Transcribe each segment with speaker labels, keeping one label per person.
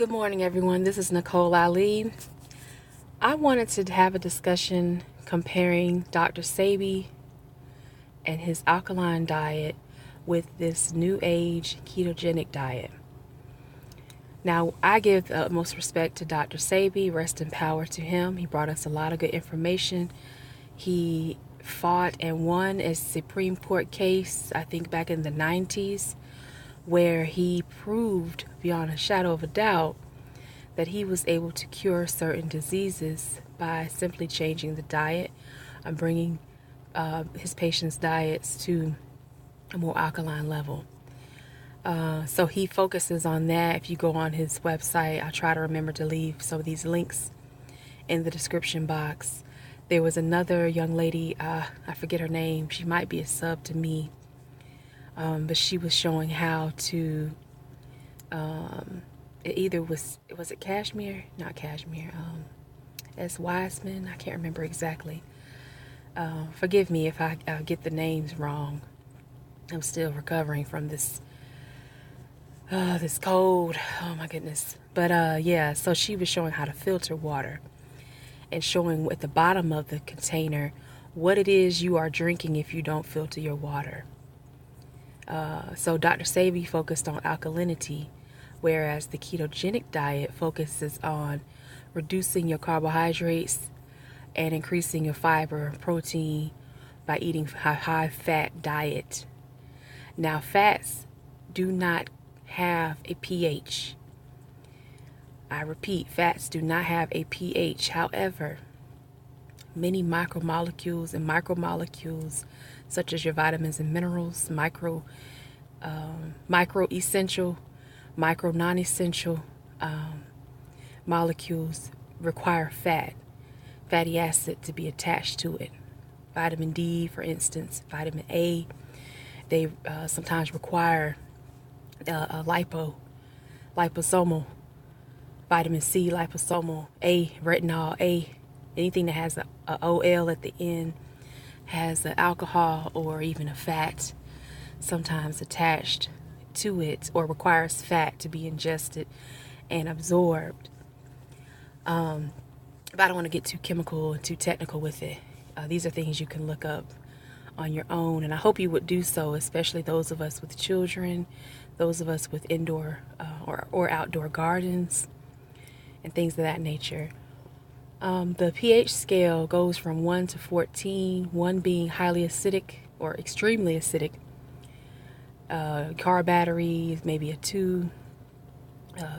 Speaker 1: Good morning, everyone. This is Nicole Ali. I wanted to have a discussion comparing Dr. Sebi and his alkaline diet with this new age ketogenic diet. Now, I give the utmost respect to Dr. Sebi. Rest in power to him. He brought us a lot of good information. He fought and won a Supreme Court case, I think back in the 90s, where he proved beyond a shadow of a doubt that he was able to cure certain diseases by simply changing the diet and bringing his patients' diets to a more alkaline level. So he focuses on that. If you go on his website, I'll try to remember to leave some of these links in the description box. There was another young lady, I forget her name, she might be a sub to me, but she was showing how to, was it Cashmere? Not Cashmere, S. Wiseman, I can't remember exactly. Forgive me if I get the names wrong. I'm still recovering from this cold, oh my goodness. But yeah, so she was showing how to filter water and showing at the bottom of the container what it is you are drinking if you don't filter your water. So Dr. Sebi focused on alkalinity, whereas the ketogenic diet focuses on reducing your carbohydrates and increasing your fiber and protein by eating a high-fat diet. Now, fats do not have a pH. I repeat, fats do not have a pH. However, many macromolecules and micromolecules, such as your vitamins and minerals, micro essential, micro non-essential molecules require fatty acid to be attached to it. Vitamin D, for instance, vitamin A, they sometimes require a liposomal, vitamin C, liposomal, A, retinol, A, anything that has a OL at the end has an alcohol or even a fat sometimes attached to it, or requires fat to be ingested and absorbed. But I don't want to get too chemical and too technical with it. These are things you can look up on your own, and I hope you would do so, especially those of us with children, those of us with indoor or outdoor gardens and things of that nature. The pH scale goes from 1 to 14, 1 being highly acidic or extremely acidic. Car batteries, maybe a 2.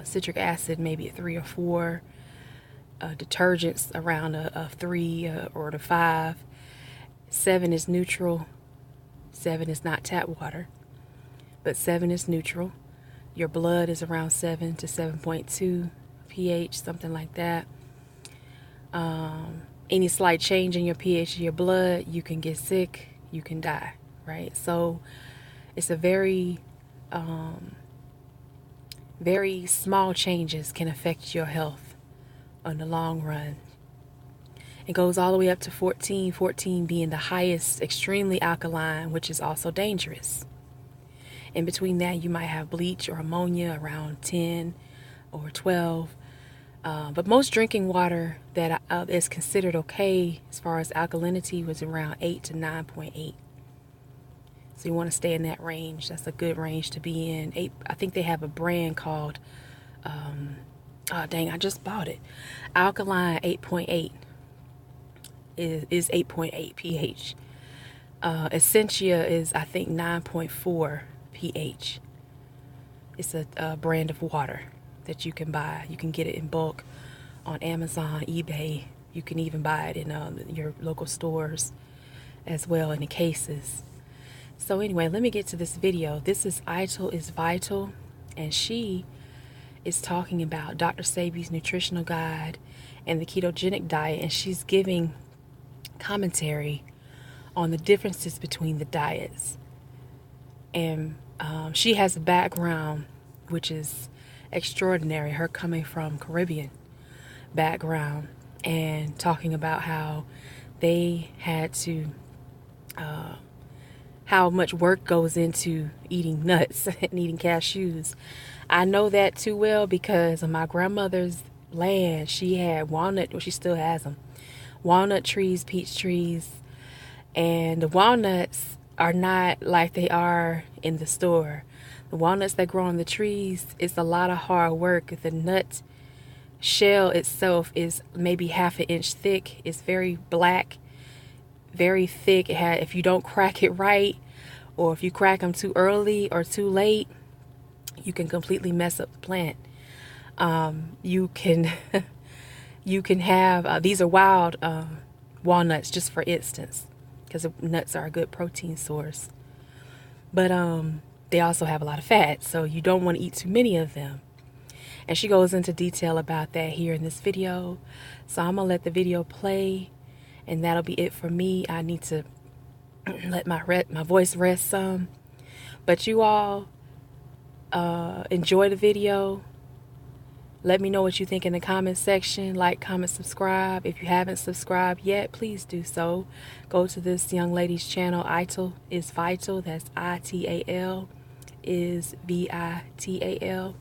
Speaker 1: Citric acid, maybe a 3 or 4. Detergents around a 3 or a 5. 7 is neutral. 7 is not tap water, but 7 is neutral. Your blood is around 7 to 7.2 pH, something like that. Any slight change in your pH of your blood, you can get sick, you can die, right? So it's a very small changes can affect your health on the long run. It goes all the way up to 14, 14 being the highest, extremely alkaline, which is also dangerous. In between that, you might have bleach or ammonia around 10 or 12. But most drinking water that is considered okay as far as alkalinity was around 8 to 9.8. So you want to stay in that range. That's a good range to be in. I think they have a brand called, I just bought it. Alkaline 8.8 is 8.8 pH. Essentia is, I think, 9.4 pH. It's a brand of water that you can buy. You can get it in bulk on Amazon, eBay. You can even buy it in your local stores as well in the cases. So anyway, let me get to this video. This is Ital is Vital, and she is talking about Dr. Sebi's nutritional guide and the ketogenic diet, and she's giving commentary on the differences between the diets. And she has a background which is extraordinary, her coming from Caribbean background and talking about how they had to how much work goes into eating nuts and eating cashews. I know that too well because on my grandmother's land, she had walnut, well, she still has them, walnut trees, peach trees, and the walnuts are not like they are in the store. The walnuts that grow on the trees, it's a lot of hard work. The nut shell itself is maybe half an inch thick. It's very black, very thick. If you don't crack it right, or if you crack them too early or too late, you can completely mess up the plant. You can you can have these are wild walnuts, just for instance, because nuts are a good protein source. But they also have a lot of fat, so you don't want to eat too many of them. And she goes into detail about that here in this video. So I'm going to let the video play, and that'll be it for me. I need to let my voice rest some. But you all enjoy the video. Let me know what you think in the comment section. Like, comment, subscribe. If you haven't subscribed yet, please do so. Go to this young lady's channel. Ital is Vital. That's ITAL is VITAL.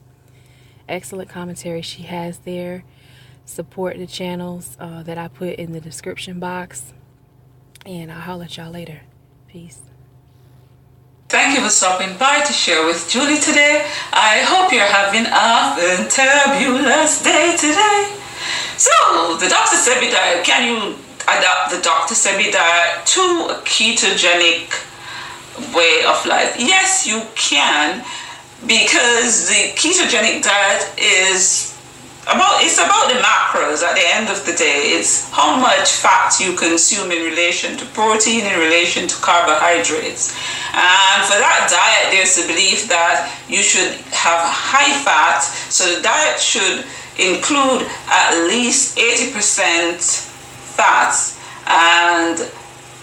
Speaker 1: Excellent commentary she has there. Support the channels that I put in the description box. And I'll holler at y'all later. Peace.
Speaker 2: Thank you for stopping by to share with Julie today. I hope you're having a fantabulous day today. So, the Dr. Sebi diet, can you adapt the Dr. Sebi diet to a ketogenic way of life? Yes, you can, because the ketogenic diet is about the macros at the end of the day. It's how much fat you consume in relation to protein, in relation to carbohydrates. And for that diet, there's a belief that you should have high fat. So the diet should include at least 80% fats and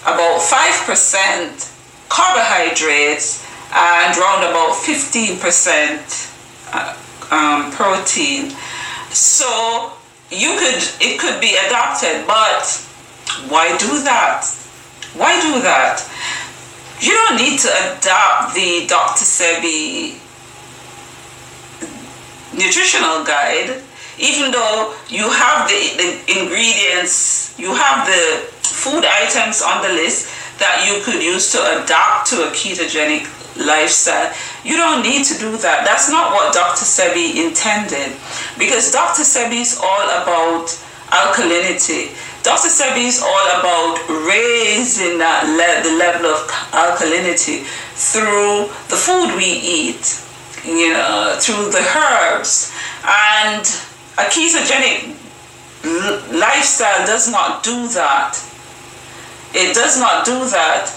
Speaker 2: about 5% carbohydrates and around about 15% protein. So it could be adapted, but why do that? Why do that? You don't need to adapt the Dr. Sebi nutritional guide, even though you have the ingredients, you have the food items on the list that you could use to adapt to a ketogenic lifestyle. You don't need to do that. That's not what Dr. Sebi intended, because Dr. Sebi is all about alkalinity. Dr. Sebi is all about raising the level of alkalinity through the food we eat, through the herbs. And a ketogenic lifestyle does not do that. It does not do that.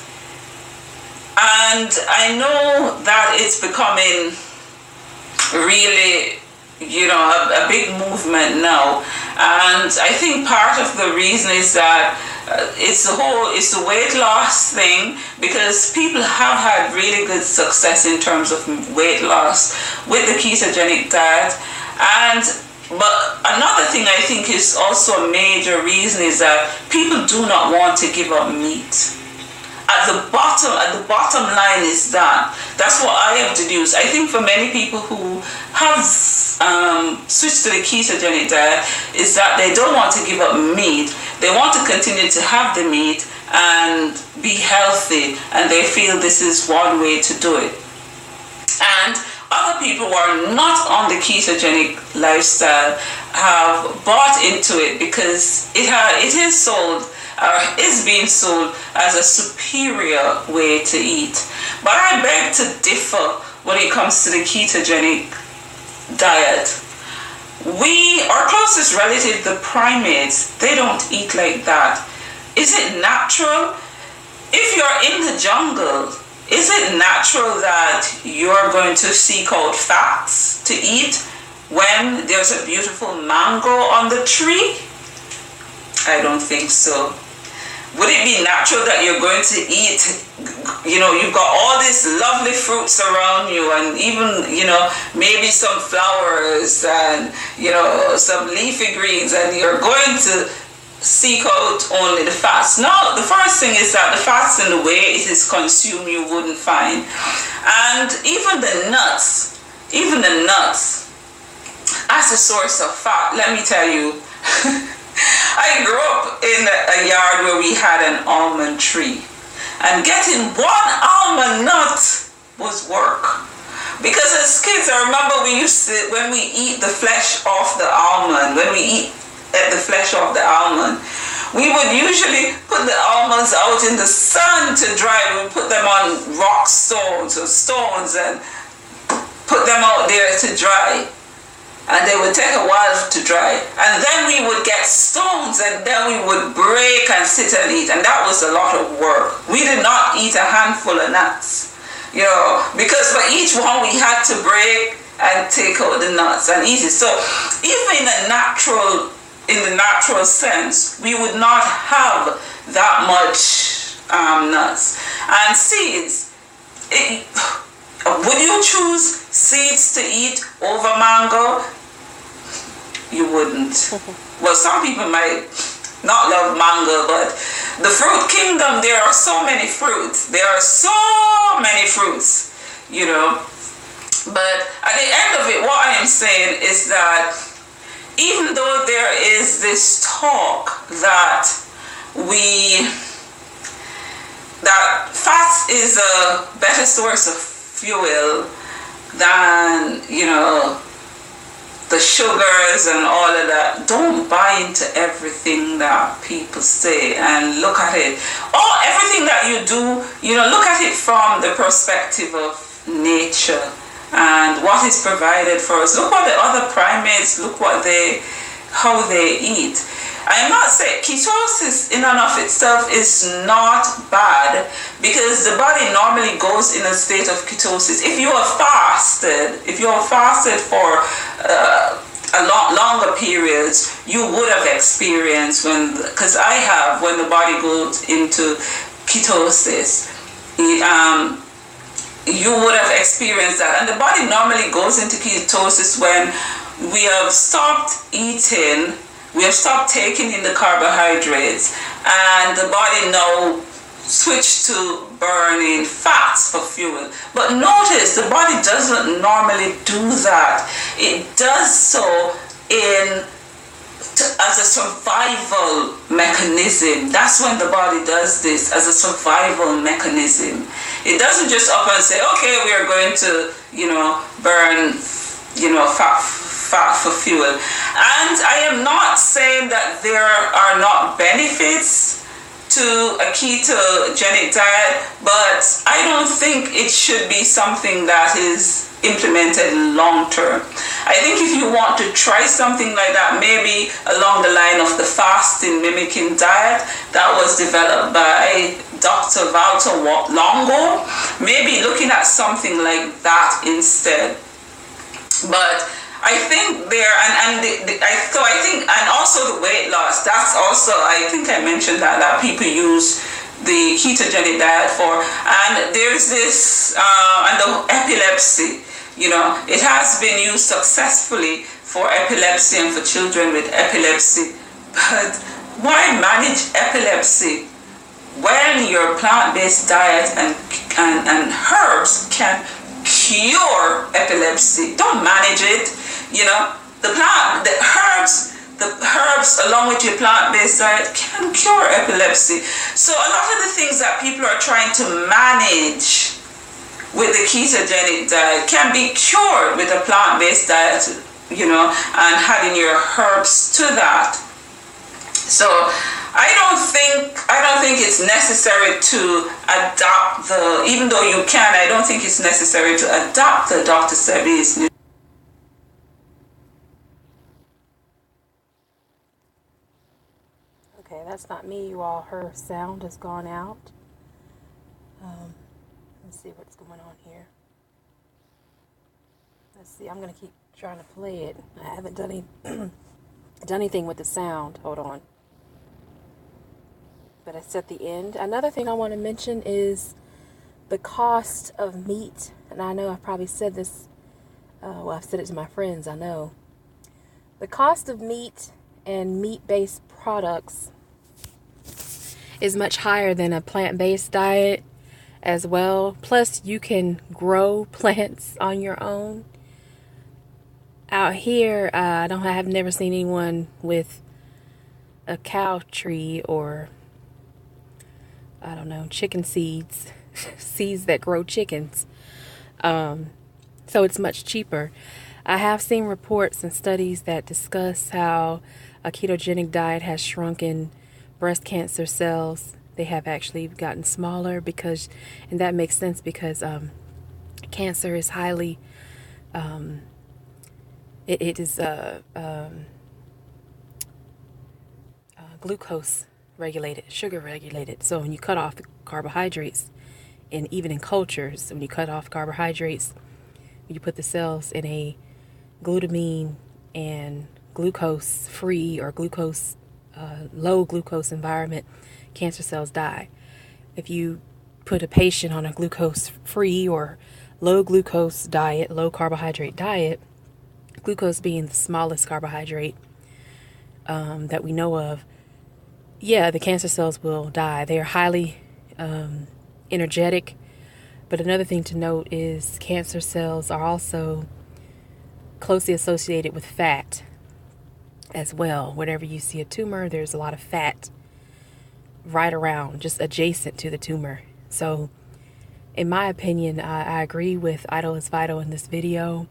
Speaker 2: And I know that it's becoming really, a big movement now. And I think part of the reason is that it's the weight loss thing, because people have had really good success in terms of weight loss with the ketogenic diet. But another thing I think is also a major reason is that people do not want to give up meat. At the bottom line is that's what I have deduced. I think for many people who have switched to the ketogenic diet is that they don't want to give up meat. They want to continue to have the meat and be healthy, and they feel this is one way to do it. And other people who are not on the ketogenic lifestyle have bought into it because it is sold, is being sold as a superior way to eat. But I beg to differ when it comes to the ketogenic diet. Our closest relative, the primates, they don't eat like that. Is it natural? If you're in the jungle, is it natural that you're going to seek out fats to eat when there's a beautiful mango on the tree? I don't think so. Would it be natural that you're going to eat, you've got all these lovely fruits around you, and even, maybe some flowers and, some leafy greens, and you're going to seek out only the fats? No, the first thing is that the fats and the way it is consumed you wouldn't find. And even the nuts, even the nuts, as a source of fat. Let me tell you, I grew up in a yard where we had an almond tree, and getting one almond nut was work. Because as kids, I remember we used to, when we eat the flesh off the almond, when we eat at the flesh off the almond, we would usually put the almonds out in the sun to dry. We would put them on rock stones or stones and put them out there to dry. And they would take a while to dry. And then we would get stones and then we would break and sit and eat. And that was a lot of work. We did not eat a handful of nuts. Because for each one we had to break and take out the nuts and eat it. So even in the natural sense, we would not have that much nuts and seeds. Would you choose seeds to eat over mango? You wouldn't. Well, some people might not love mango, but the fruit kingdom, there are so many fruits. There are so many fruits, But at the end of it, what I am saying is that even though there is this talk that fat is a better source of fuel than, the sugars and all of that, don't buy into everything that people say and look at it. Everything that you do, look at it from the perspective of nature and what is provided for us. Look what the other primates, how they eat. I'm not saying ketosis in and of itself is not bad, because the body normally goes in a state of ketosis. If you are fasted for longer periods, you would have experienced when the body goes into ketosis, you would have experienced that. And the body normally goes into ketosis when we have stopped eating. We have stopped taking in the carbohydrates, and the body now switched to burning fats for fuel. But notice, the body doesn't normally do that. It does so as a survival mechanism. That's when the body does this, as a survival mechanism. It doesn't just up and say, okay, we are going to, burn, fat for fuel. And I am not saying that there are not benefits to a ketogenic diet, but I don't think it should be something that is implemented long term. I think if you want to try something like that, maybe along the line of the fasting mimicking diet that was developed by Dr. Walter Longo, maybe looking at something like that instead. But I think and also the weight loss, that's also, I think I mentioned that people use the ketogenic diet for, and there's this, and the epilepsy, it has been used successfully for epilepsy and for children with epilepsy. But why manage epilepsy when your plant-based diet and herbs can cure epilepsy? Don't manage it. The herbs along with your plant-based diet can cure epilepsy. So a lot of the things that people are trying to manage with the ketogenic diet can be cured with a plant-based diet, and adding your herbs to that. So I don't think it's necessary to adopt even though you can, I don't think it's necessary to adopt the Dr. Sebi's new.
Speaker 1: Okay, that's not me, you all. Her sound has gone out. Let's see what's going on here. Let's see, I'm going to keep trying to play it. I haven't done anything with the sound. Hold on. But it's at the end. Another thing I want to mention is the cost of meat. And I know I've probably said this, I've said it to my friends, I know. The cost of meat and meat-based products is much higher than a plant-based diet as well. Plus, you can grow plants on your own. Out here, I have never seen anyone with a cow tree or, I don't know, chicken seeds, seeds that grow chickens. So it's much cheaper. I have seen reports and studies that discuss how a ketogenic diet has shrunken breast cancer cells. They have actually gotten smaller and that makes sense because cancer is highly, it is glucose regulated, sugar regulated. So when you cut off the carbohydrates, and even in cultures, when you cut off carbohydrates, you put the cells in a glutamine and glucose free or glucose low glucose environment, cancer cells die. If you put a patient on a glucose free or low glucose diet, low carbohydrate diet, glucose being the smallest carbohydrate that we know of, yeah, the cancer cells will die. They are highly energetic. But another thing to note is cancer cells are also closely associated with fat as well. Whenever you see a tumor, there's a lot of fat right around, just adjacent to the tumor. So in my opinion, I agree with Idle is Vital in this video.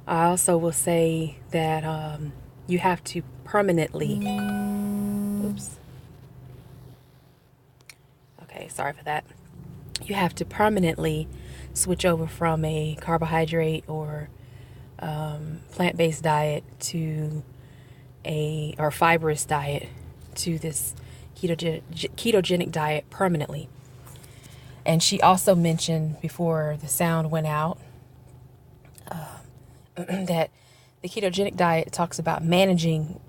Speaker 1: I also will say that you have to permanently, oops. Okay, sorry for that. You have to permanently switch over from a carbohydrate or plant-based diet to or fibrous diet to this ketogenic diet permanently. And she also mentioned before the sound went out that the ketogenic diet talks about managing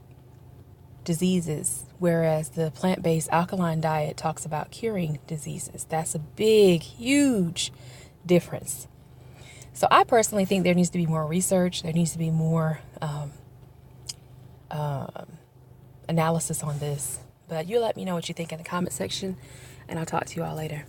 Speaker 1: diseases, whereas the plant-based alkaline diet talks about curing diseases. That's a big, huge difference. So I personally think there needs to be more research. There needs to be more analysis on this. But you let me know what you think in the comment section, and I'll talk to you all later.